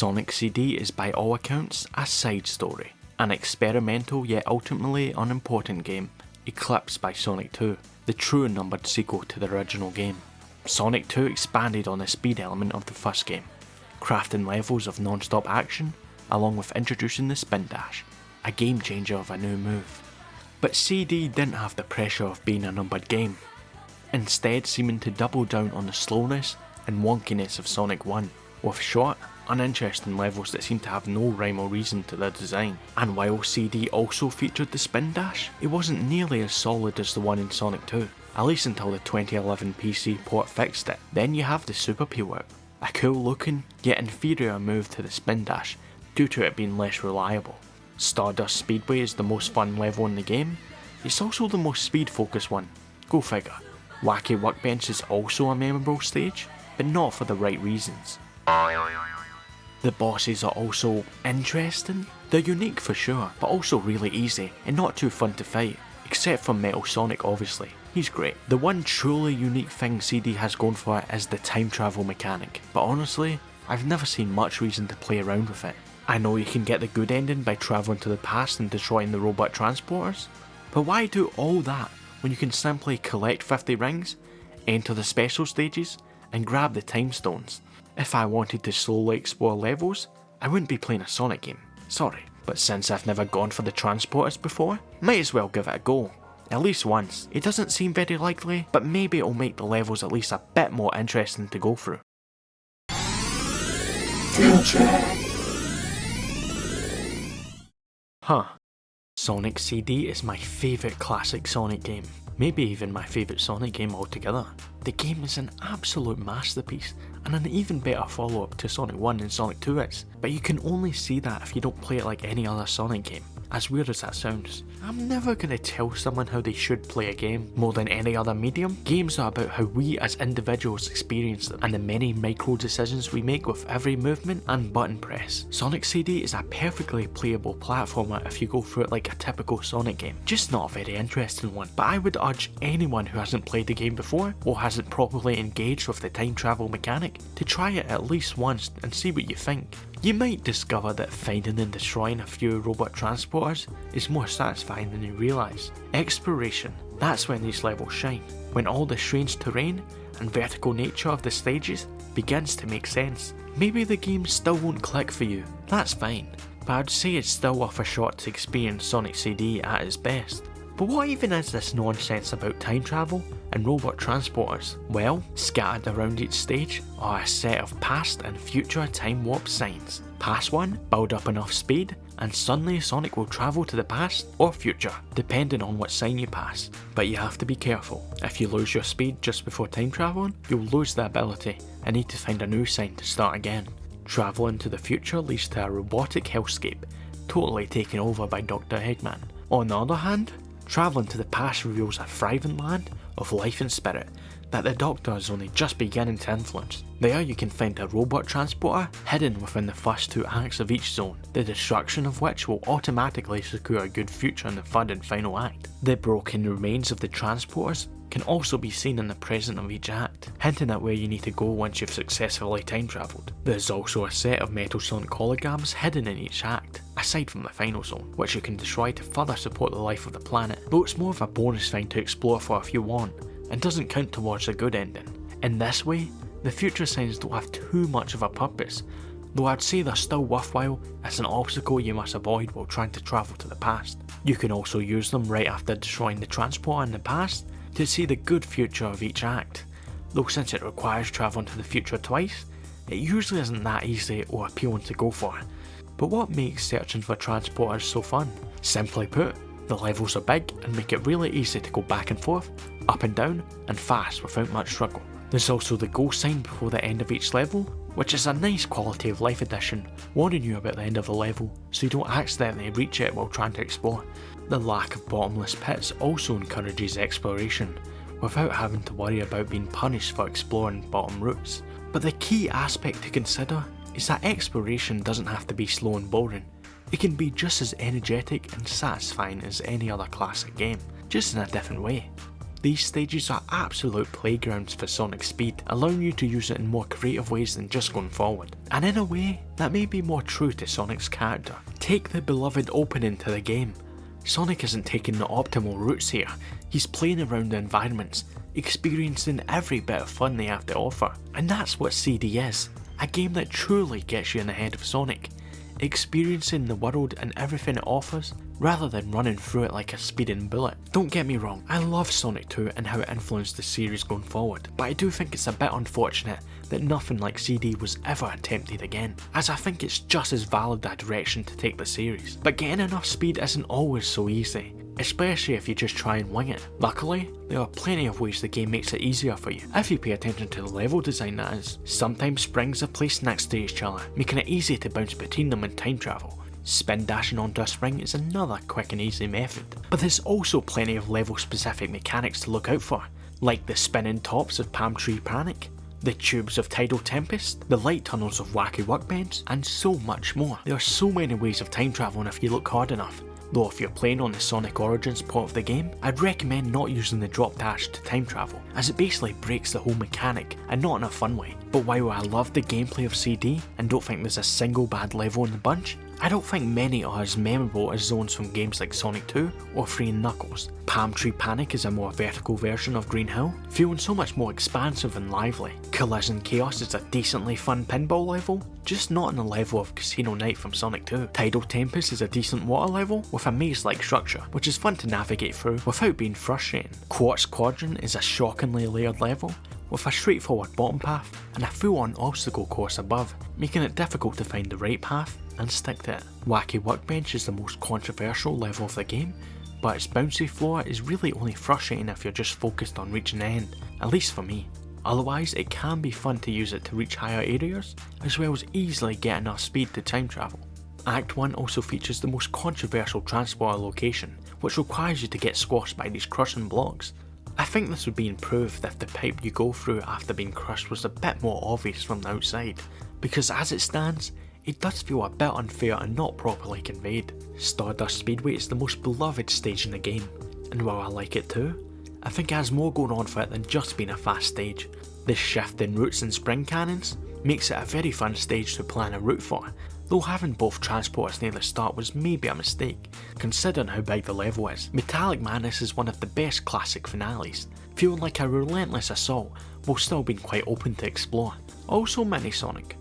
Sonic CD is by all accounts a side story, an experimental yet ultimately unimportant game, eclipsed by Sonic 2, the true numbered sequel to the original game. Sonic 2 expanded on the speed element of the first game, crafting levels of non-stop action, along with introducing the spin dash, a game changer of a new move. But CD didn't have the pressure of being a numbered game, instead seeming to double down on the slowness and wonkiness of Sonic 1, with short, uninteresting levels that seem to have no rhyme or reason to their design. And while CD also featured the spin dash, it wasn't nearly as solid as the one in Sonic 2, at least until the 2011 PC port fixed it. Then you have the Super P-Whip, a cool looking yet inferior move to the spin dash due to it being less reliable. Stardust Speedway is the most fun level in the game, it's also the most speed focused one, go figure. Wacky Workbench is also a memorable stage, but not for the right reasons. The bosses are also interesting, they're unique for sure, but also really easy and not too fun to fight, except for Metal Sonic obviously, he's great. The one truly unique thing CD has going for it is the time travel mechanic, but honestly, I've never seen much reason to play around with it. I know you can get the good ending by travelling to the past and destroying the robot transporters, but why do all that when you can simply collect 50 rings, enter the special stages, and grab the time stones? If I wanted to slowly explore levels, I wouldn't be playing a Sonic game, sorry. But since I've never gone for the transporters before, might as well give it a go. At least once. It doesn't seem very likely, but maybe it'll make the levels at least a bit more interesting to go through. Sonic CD is my favourite classic Sonic game, maybe even my favourite Sonic game altogether. The game is an absolute masterpiece and an even better follow-up to Sonic 1 and Sonic 2 is, but you can only see that if you don't play it like any other Sonic game. As weird as that sounds, I'm never going to tell someone how they should play a game more than any other medium. Games are about how we as individuals experience them and the many micro decisions we make with every movement and button press. Sonic CD is a perfectly playable platformer if you go through it like a typical Sonic game, just not a very interesting one. But I would urge anyone who hasn't played the game before or hasn't properly engaged with the time travel mechanic to try it at least once and see what you think. You might discover that finding and destroying a few robot transporters is more satisfying than you realise. Exploration, that's when these levels shine, when all the strange terrain and vertical nature of the stages begins to make sense. Maybe the game still won't click for you, that's fine, but I'd say it's still worth a shot to experience Sonic CD at its best. But what even is this nonsense about time travel and robot transporters? Well, scattered around each stage are a set of past and future time warp signs. Pass one, build up enough speed, and suddenly Sonic will travel to the past or future, depending on what sign you pass. But you have to be careful. If you lose your speed just before time travelling, you'll lose the ability and need to find a new sign to start again. Travelling to the future leads to a robotic hellscape, totally taken over by Dr. Eggman. On the other hand, travelling to the past reveals a thriving land of life and spirit that the Doctor is only just beginning to influence. There you can find a robot transporter hidden within the first two acts of each zone, the destruction of which will automatically secure a good future in the third and final act. The broken remains of the transporters can also be seen in the present of each act, hinting at where you need to go once you've successfully time travelled. There's also a set of Metal Sonic holograms hidden in each act, aside from the final zone, which you can destroy to further support the life of the planet, though it's more of a bonus thing to explore for if you want, and doesn't count towards a good ending. In this way, the future signs don't have too much of a purpose, though I'd say they're still worthwhile as an obstacle you must avoid while trying to travel to the past. You can also use them right after destroying the transporter in the past to see the good future of each act, though since it requires travelling to the future twice, it usually isn't that easy or appealing to go for. But what makes searching for transporters so fun? Simply put, the levels are big and make it really easy to go back and forth, up and down, and fast without much struggle. There's also the go sign before the end of each level, which is a nice quality of life addition, warning you about the end of the level so you don't accidentally reach it while trying to explore. The lack of bottomless pits also encourages exploration, without having to worry about being punished for exploring bottom routes. But the key aspect to consider is that exploration doesn't have to be slow and boring. It can be just as energetic and satisfying as any other classic game, just in a different way. These stages are absolute playgrounds for Sonic speed, allowing you to use it in more creative ways than just going forward. And in a way, that may be more true to Sonic's character. Take the beloved opening to the game. Sonic isn't taking the optimal routes here, he's playing around the environments, experiencing every bit of fun they have to offer. And that's what CD is, a game that truly gets you in the head of Sonic, experiencing the world and everything it offers, rather than running through it like a speeding bullet. Don't get me wrong, I love Sonic 2 and how it influenced the series going forward, but I do think it's a bit unfortunate that nothing like CD was ever attempted again, as I think it's just as valid a direction to take the series. But getting enough speed isn't always so easy, especially if you just try and wing it. Luckily, there are plenty of ways the game makes it easier for you, if you pay attention to the level design that is. Sometimes springs are placed next to each other, making it easy to bounce between them in time travel. Spin dashing onto a spring is another quick and easy method, but there's also plenty of level specific mechanics to look out for, like the spinning tops of Palm Tree Panic, the tubes of Tidal Tempest, the light tunnels of Wacky Workbench, and so much more. There are so many ways of time traveling if you look hard enough. Though if you're playing on the Sonic Origins part of the game, I'd recommend not using the drop dash to time travel, as it basically breaks the whole mechanic, and not in a fun way. But while I love the gameplay of CD, and don't think there's a single bad level in the bunch, I don't think many are as memorable as zones from games like Sonic 2 or 3 and Knuckles. Palm Tree Panic is a more vertical version of Green Hill, feeling so much more expansive and lively. Collision Chaos is a decently fun pinball level, just not on the level of Casino Night from Sonic 2. Tidal Tempest is a decent water level with a maze-like structure, which is fun to navigate through without being frustrating. Quartz Quadrant is a shockingly layered level, with a straightforward bottom path and a full-on obstacle course above, making it difficult to find the right path and stick to it. Wacky Workbench is the most controversial level of the game, but its bouncy floor is really only frustrating if you're just focused on reaching the end, at least for me. Otherwise, it can be fun to use it to reach higher areas, as well as easily get enough speed to time travel. Act 1 also features the most controversial transporter location, which requires you to get squashed by these crushing blocks. I think this would be improved if the pipe you go through after being crushed was a bit more obvious from the outside, because as it stands, it does feel a bit unfair and not properly conveyed. Stardust Speedway is the most beloved stage in the game, and while I like it too, I think it has more going on for it than just being a fast stage. The shift in routes and spring cannons makes it a very fun stage to plan a route for, though having both transporters near the start was maybe a mistake, considering how big the level is. Metallic Madness is one of the best classic finales, feeling like a relentless assault while still being quite open to explore. Also Mini Sonic.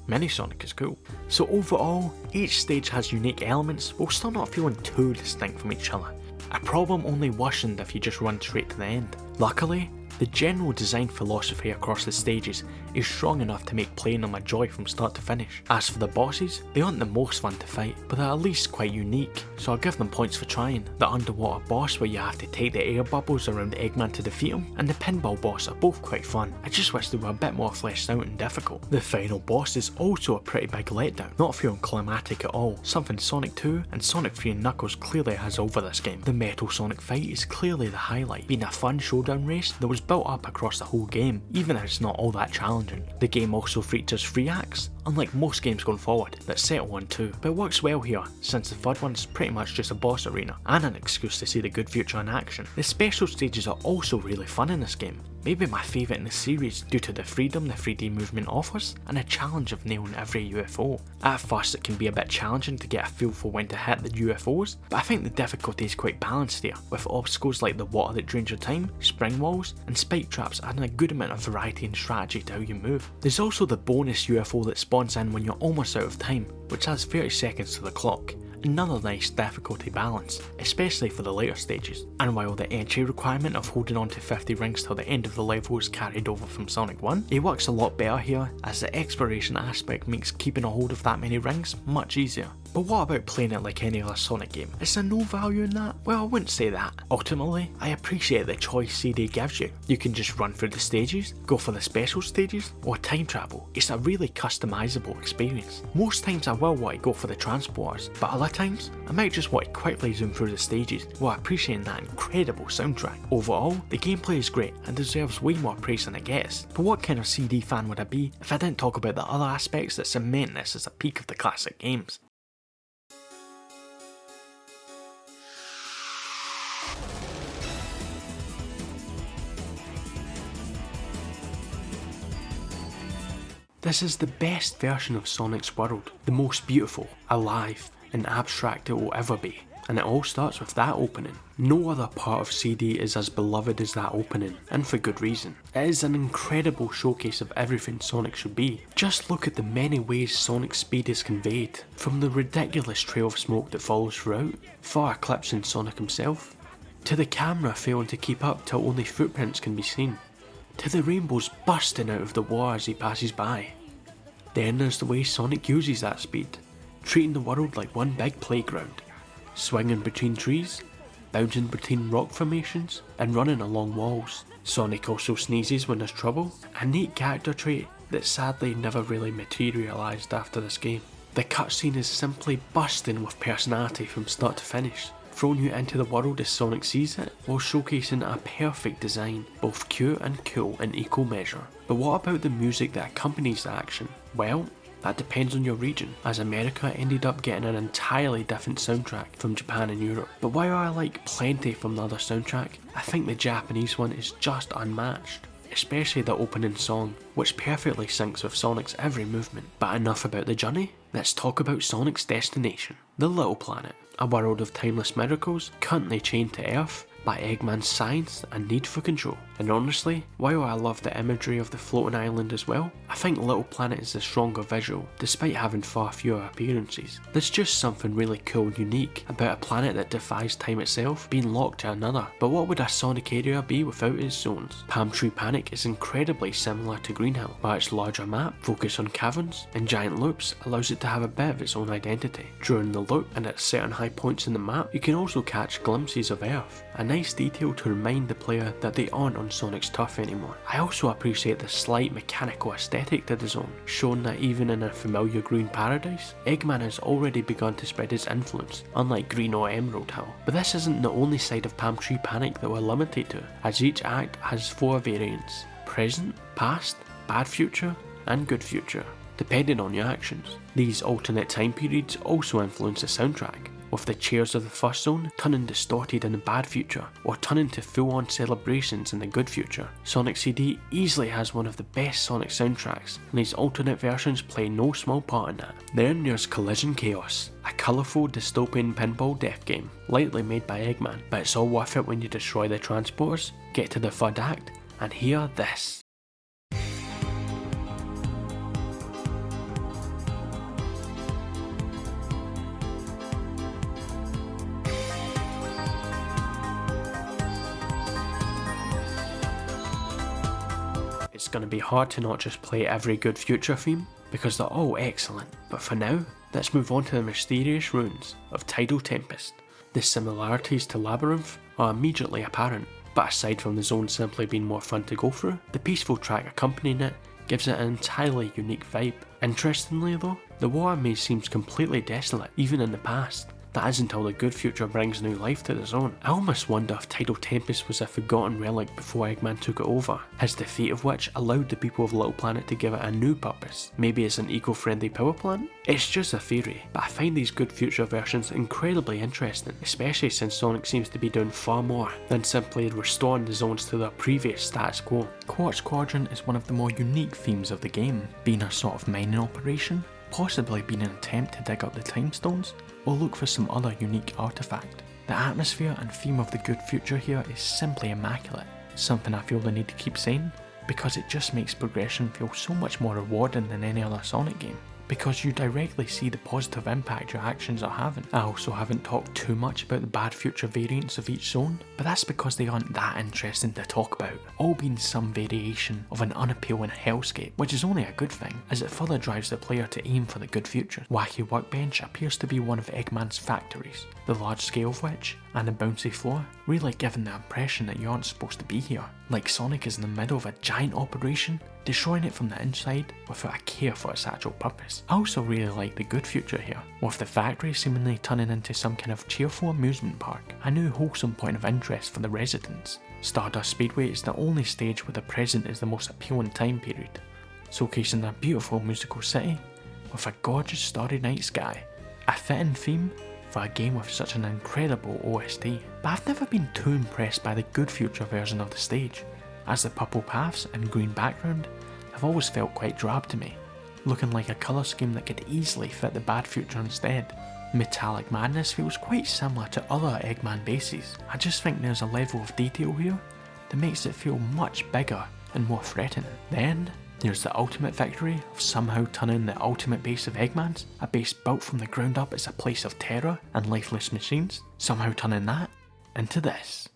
Mini Sonic is cool. So overall, each stage has unique elements while still not feeling too distinct from each other. A problem only worsened if you just run straight to the end. Luckily, the general design philosophy across the stages is strong enough to make playing them a joy from start to finish. As for the bosses, they aren't the most fun to fight, but they're at least quite unique, so I'll give them points for trying. The underwater boss where you have to take the air bubbles around Eggman to defeat him, and the pinball boss are both quite fun. I just wish they were a bit more fleshed out and difficult. The final boss is also a pretty big letdown, not feeling climatic at all, something Sonic 2 and Sonic 3 and Knuckles clearly has over this game. The Metal Sonic fight is clearly the highlight, being a fun showdown race that was built up across the whole game, even if it's not all that challenging. The game also features 3 acts, unlike most games going forward that settle on 2, but it works well here since the third one's pretty much just a boss arena and an excuse to see the good future in action. The special stages are also really fun in this game, maybe my favourite in the series due to the freedom the 3D movement offers and a challenge of nailing every UFO. At first it can be a bit challenging to get a feel for when to hit the UFOs, but I think the difficulty is quite balanced here, with obstacles like the water that drains your time, spring walls, and spike traps adding a good amount of variety and strategy to how you move. There's also the bonus UFO that spawns in when you're almost out of time, which adds 30 seconds to the clock. Another nice difficulty balance, especially for the later stages. And while the entry requirement of holding on to 50 rings till the end of the level is carried over from Sonic 1, it works a lot better here as the exploration aspect makes keeping a hold of that many rings much easier. But what about playing it like any other Sonic game? Is there no value in that? Well, I wouldn't say that. Ultimately, I appreciate the choice CD gives you. You can just run through the stages, go for the special stages, or time travel. It's a really customizable experience. Most times I will want to go for the transporters, but other times I might just want to quickly zoom through the stages while appreciating that incredible soundtrack. Overall, the gameplay is great and deserves way more praise than it gets. But what kind of CD fan would I be if I didn't talk about the other aspects that cement this as a peak of the classic games? This is the best version of Sonic's world, the most beautiful, alive, and abstract it will ever be. And it all starts with that opening. No other part of CD is as beloved as that opening, and for good reason. It is an incredible showcase of everything Sonic should be. Just look at the many ways Sonic's speed is conveyed, from the ridiculous trail of smoke that follows throughout, far eclipsing Sonic himself, to the camera failing to keep up till only footprints can be seen, to the rainbows bursting out of the water as he passes by. Then there's the way Sonic uses that speed, treating the world like one big playground. Swinging between trees, bouncing between rock formations, and running along walls. Sonic also sneezes when there's trouble, a neat character trait that sadly never really materialised after this game. The cutscene is simply bursting with personality from start to finish, throwing you into the world as Sonic sees it, while showcasing a perfect design, both cute and cool in equal measure. But what about the music that accompanies the action? Well, that depends on your region, as America ended up getting an entirely different soundtrack from Japan and Europe. But while I like plenty from the other soundtrack, I think the Japanese one is just unmatched. Especially the opening song, which perfectly syncs with Sonic's every movement. But enough about the journey, let's talk about Sonic's destination, the Little Planet. A world of timeless miracles, currently chained to Earth by Eggman's science and need for control. And honestly, while I love the imagery of the floating island as well, I think Little Planet is the stronger visual, despite having far fewer appearances. There's just something really cool and unique about a planet that defies time itself being locked to another. But what would a Sonic area be without its zones? Palm Tree Panic is incredibly similar to Green Hill, but its larger map, focus on caverns and giant loops, allows it to have a bit of its own identity. During the loop and at certain high points in the map, you can also catch glimpses of Earth, a nice detail to remind the player that they aren't on Sonic's turf anymore. I also appreciate the slight mechanical aesthetic to the zone, showing that even in a familiar green paradise, Eggman has already begun to spread his influence, unlike Green or Emerald Hill. But this isn't the only side of Palm Tree Panic that we're limited to, as each act has 4 variants: present, past, bad future, and good future, depending on your actions. These alternate time periods also influence the soundtrack, with the cheers of the first zone turning distorted in the bad future, or turning to full-on celebrations in the good future. Sonic CD easily has one of the best Sonic soundtracks, and these alternate versions play no small part in that. Then there's Collision Chaos, a colourful dystopian pinball death game, lightly made by Eggman, but it's all worth it when you destroy the transporters, get to the third act, and hear this. It's going to be hard to not just play every good future theme, because they're all excellent. But for now, let's move on to the mysterious ruins of Tidal Tempest. The similarities to Labyrinth are immediately apparent, but aside from the zone simply being more fun to go through, the peaceful track accompanying it gives it an entirely unique vibe. Interestingly though, the water maze seems completely desolate, even in the past. That is until the good future brings new life to the zone. I almost wonder if Tidal Tempest was a forgotten relic before Eggman took it over, his defeat of which allowed the people of Little Planet to give it a new purpose. Maybe it's an eco-friendly power plant? It's just a theory, but I find these good future versions incredibly interesting, especially since Sonic seems to be doing far more than simply restoring the zones to their previous status quo. Quartz Quadrant is one of the more unique themes of the game, being a sort of mining operation, possibly being an attempt to dig up the time stones, or look for some other unique artifact. The atmosphere and theme of the good future here is simply immaculate, something I feel the need to keep saying, because it just makes progression feel so much more rewarding than any other Sonic game, because you directly see the positive impact your actions are having. I also haven't talked too much about the bad future variants of each zone, but that's because they aren't that interesting to talk about, all being some variation of an unappealing hellscape, which is only a good thing, as it further drives the player to aim for the good future. Wacky Workbench appears to be one of Eggman's factories, the large scale of which, and the bouncy floor, really giving the impression that you aren't supposed to be here, like Sonic is in the middle of a giant operation, destroying it from the inside without a care for its actual purpose. I also really like the good future here, with the factory seemingly turning into some kind of cheerful amusement park, a new wholesome point of interest for the residents. Stardust Speedway is the only stage where the present is the most appealing time period, showcasing a beautiful musical city with a gorgeous starry night sky, a fitting theme for a game with such an incredible OST. But I've never been too impressed by the good future version of the stage, as the purple paths and green background have always felt quite drab to me. looking like a colour scheme that could easily fit the bad future instead. Metallic Madness feels quite similar to other Eggman bases. I just think there's a level of detail here that makes it feel much bigger and more threatening. Then there's the ultimate victory of somehow turning the ultimate base of Eggman's, a base built from the ground up as a place of terror and lifeless machines, somehow turning that into this.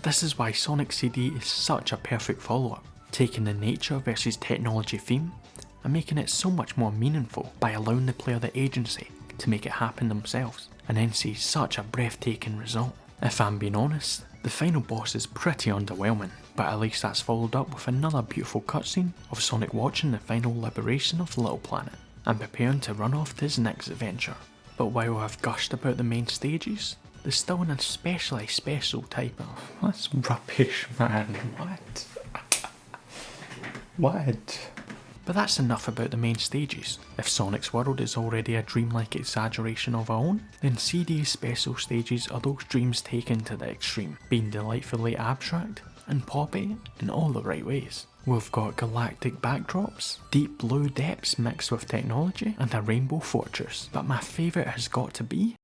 This is why Sonic CD is such a perfect follow-up, taking the nature versus technology theme and making it so much more meaningful by allowing the player the agency to make it happen themselves, and then see such a breathtaking result. If I'm being honest, the final boss is pretty underwhelming, but at least that's followed up with another beautiful cutscene of Sonic watching the final liberation of Little Planet and preparing to run off to his next adventure. But while I've gushed about the main stages, there's still an especially special type of... That's rubbish, man. What? What? But that's enough about the main stages. If Sonic's world is already a dreamlike exaggeration of our own, then CD's special stages are those dreams taken to the extreme, being delightfully abstract and poppy in all the right ways. We've got galactic backdrops, deep blue depths mixed with technology, and a rainbow fortress. But my favourite has got to be...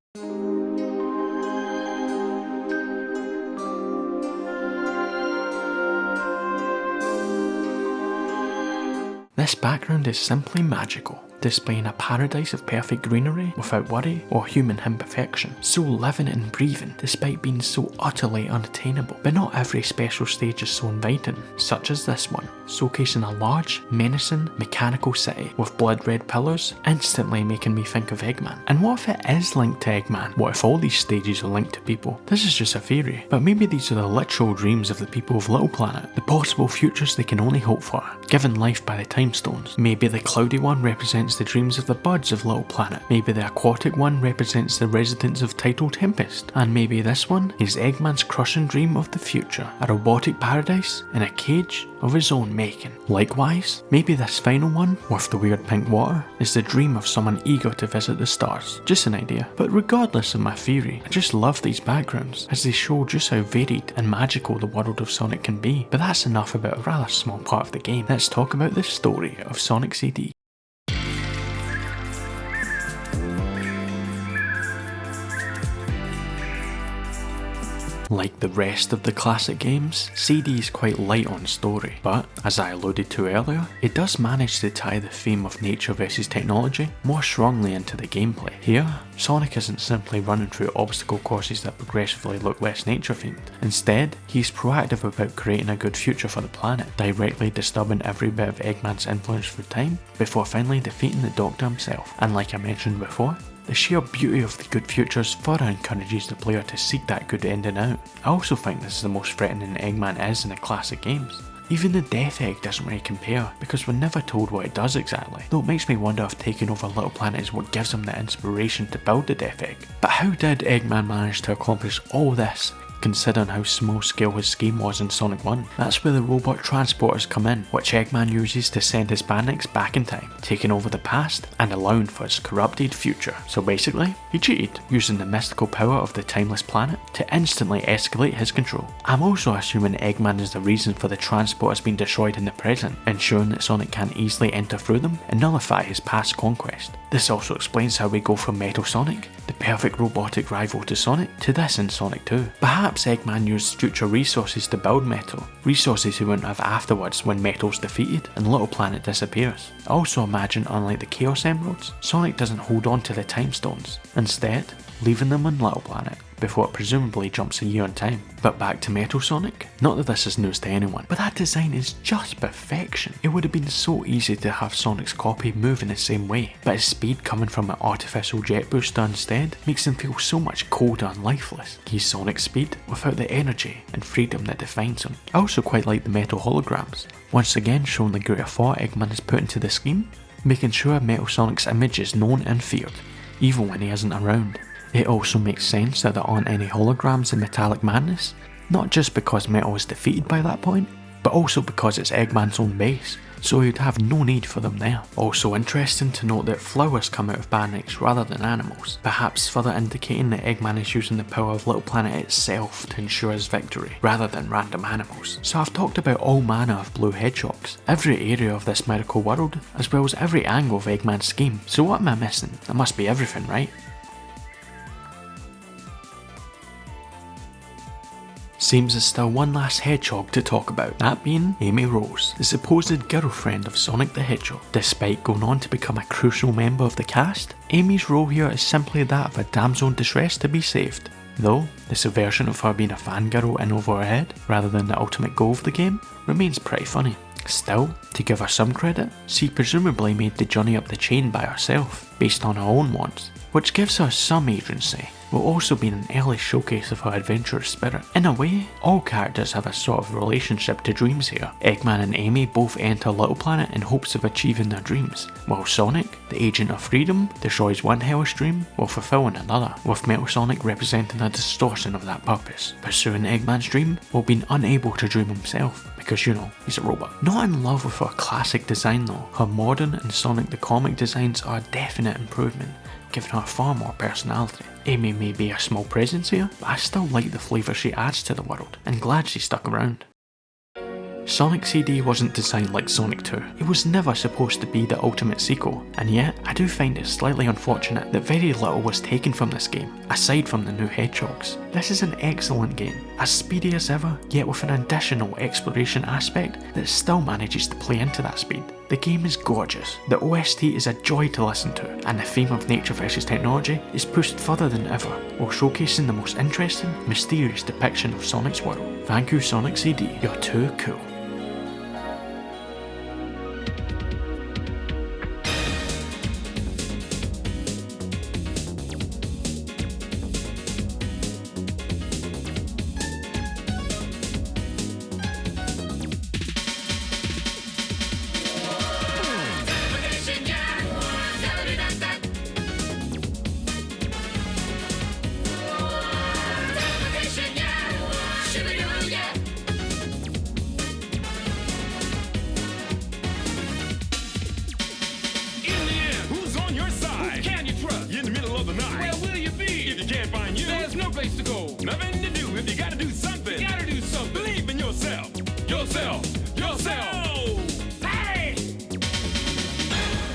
This background is simply magical, displaying a paradise of perfect greenery without worry or human imperfection, so living and breathing despite being so utterly unattainable. But not every special stage is so inviting, such as this one, showcasing a large, menacing, mechanical city with blood red pillars, instantly making me think of Eggman. And what if it is linked to Eggman? What if all these stages are linked to people? This is just a theory, but maybe these are the literal dreams of the people of Little Planet, the possible futures they can only hope for, given life by the time stones. Maybe the cloudy one represents the dreams of the birds of Little Planet, maybe the aquatic one represents the residents of Tidal Tempest, and maybe this one is Eggman's crushing dream of the future, a robotic paradise in a cage of his own making. Likewise, maybe this final one, with the weird pink water, is the dream of someone eager to visit the stars. Just an idea. But regardless of my theory, I just love these backgrounds, as they show just how varied and magical the world of Sonic can be. But that's enough about a rather small part of the game. Let's talk about the story of Sonic CD. Like the rest of the classic games, CD is quite light on story, but as I alluded to earlier, it does manage to tie the theme of nature versus technology more strongly into the gameplay. Here, Sonic isn't simply running through obstacle courses that progressively look less nature themed. Instead, he's proactive about creating a good future for the planet, directly disturbing every bit of Eggman's influence through time, before finally defeating the Doctor himself. And like I mentioned before, the sheer beauty of the good futures further encourages the player to seek that good ending out. I also think this is the most threatening Eggman is in the classic games. Even the Death Egg doesn't really compare, because we're never told what it does exactly, though it makes me wonder if taking over Little Planet is what gives him the inspiration to build the Death Egg. But how did Eggman manage to accomplish all this, considering how small scale his scheme was in Sonic 1? That's where the robot transporters come in, which Eggman uses to send his bandits back in time, taking over the past and allowing for his corrupted future. So basically, he cheated, using the mystical power of the timeless planet to instantly escalate his control. I'm also assuming Eggman is the reason for the transporters being destroyed in the present, ensuring that Sonic can't easily enter through them and nullify his past conquest. This also explains how we go from Metal Sonic, the perfect robotic rival to Sonic, to this in Sonic 2. Perhaps Eggman used future resources to build Metal, resources he wouldn't have afterwards when Metal's defeated and Little Planet disappears. I also imagine, unlike the Chaos Emeralds, Sonic doesn't hold on to the Time Stones, instead leaving them on Little Planet, before it presumably jumps a year in time. But back to Metal Sonic, not that this is news to anyone, but that design is just perfection. It would have been so easy to have Sonic's copy move in the same way, but his speed coming from an artificial jet booster instead makes him feel so much colder and lifeless. He's Sonic's speed without the energy and freedom that defines him. I also quite like the metal holograms, once again showing the greater thought Eggman has put into the scheme, making sure Metal Sonic's image is known and feared, even when he isn't around. It also makes sense that there aren't any holograms in Metallic Madness, not just because Metal is defeated by that point, but also because it's Eggman's own base, so he'd have no need for them there. Also interesting to note that flowers come out of Banix rather than animals, perhaps further indicating that Eggman is using the power of Little Planet itself to ensure his victory, rather than random animals. So I've talked about all manner of blue hedgehogs, every area of this miracle world, as well as every angle of Eggman's scheme, so what am I missing? That must be everything, right? Seems there's still one last hedgehog to talk about, that being Amy Rose, the supposed girlfriend of Sonic the Hedgehog. Despite going on to become a crucial member of the cast, Amy's role here is simply that of a damsel in distress to be saved. Though, this version of her being a fangirl in over her head, rather than the ultimate goal of the game, remains pretty funny. Still, to give her some credit, she presumably made the journey up the chain by herself, based on her own wants, which gives her some agency, while also being an early showcase of her adventurous spirit. In a way, all characters have a sort of relationship to dreams here. Eggman and Amy both enter Little Planet in hopes of achieving their dreams, while Sonic, the agent of freedom, destroys one hellish dream while fulfilling another, with Metal Sonic representing a distortion of that purpose, pursuing Eggman's dream while being unable to dream himself, because you know, he's a robot. Not in love with her classic design though, her modern and Sonic the Comic designs are a definite improvement, giving her far more personality. Amy may be a small presence here, but I still like the flavour she adds to the world, and glad she stuck around. Sonic CD wasn't designed like Sonic 2. It was never supposed to be the ultimate sequel, and yet I do find it slightly unfortunate that very little was taken from this game, aside from the new hedgehogs. This is an excellent game, as speedy as ever, yet with an additional exploration aspect that still manages to play into that speed. The game is gorgeous, the OST is a joy to listen to, and the theme of nature versus technology is pushed further than ever, while showcasing the most interesting, mysterious depiction of Sonic's world. Thank you Sonic CD, you're too cool. Nothing to do if you gotta do something. You gotta do something. Believe in yourself. Yourself. Hey!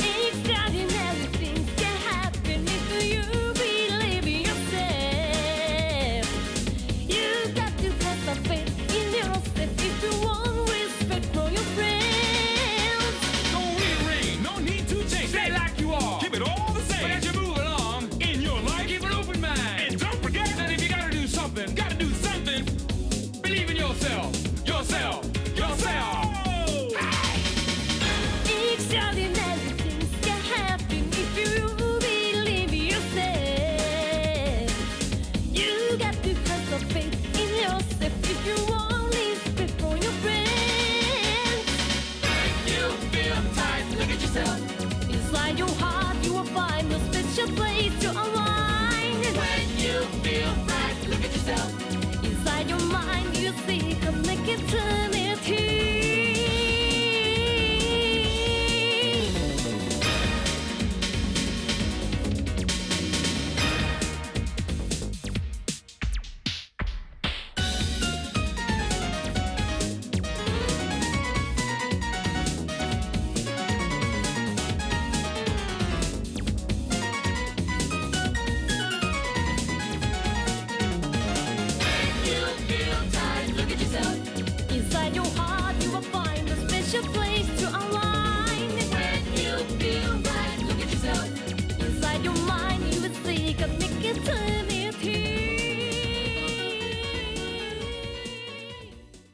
Extraordinary things can happen if you believe in yourself. You got to have some faith in yourself if you want respect from your friends. Don't rearrange. No need to change. Stay like you are. Keep it all the same. But as you move along in your life, keep an open mind. And don't forget that if you gotta do something, believe in yourself. Extraordinary things can happen if you believe in yourself. You got to have some faith in yourself if you want respect from your friends. When you feel tight, look at yourself. Inside your heart you will find a special place to unwind. When you feel right, look at yourself. Inside your mind you seek a make eternity. When you feel tight, look at yourself. Inside your heart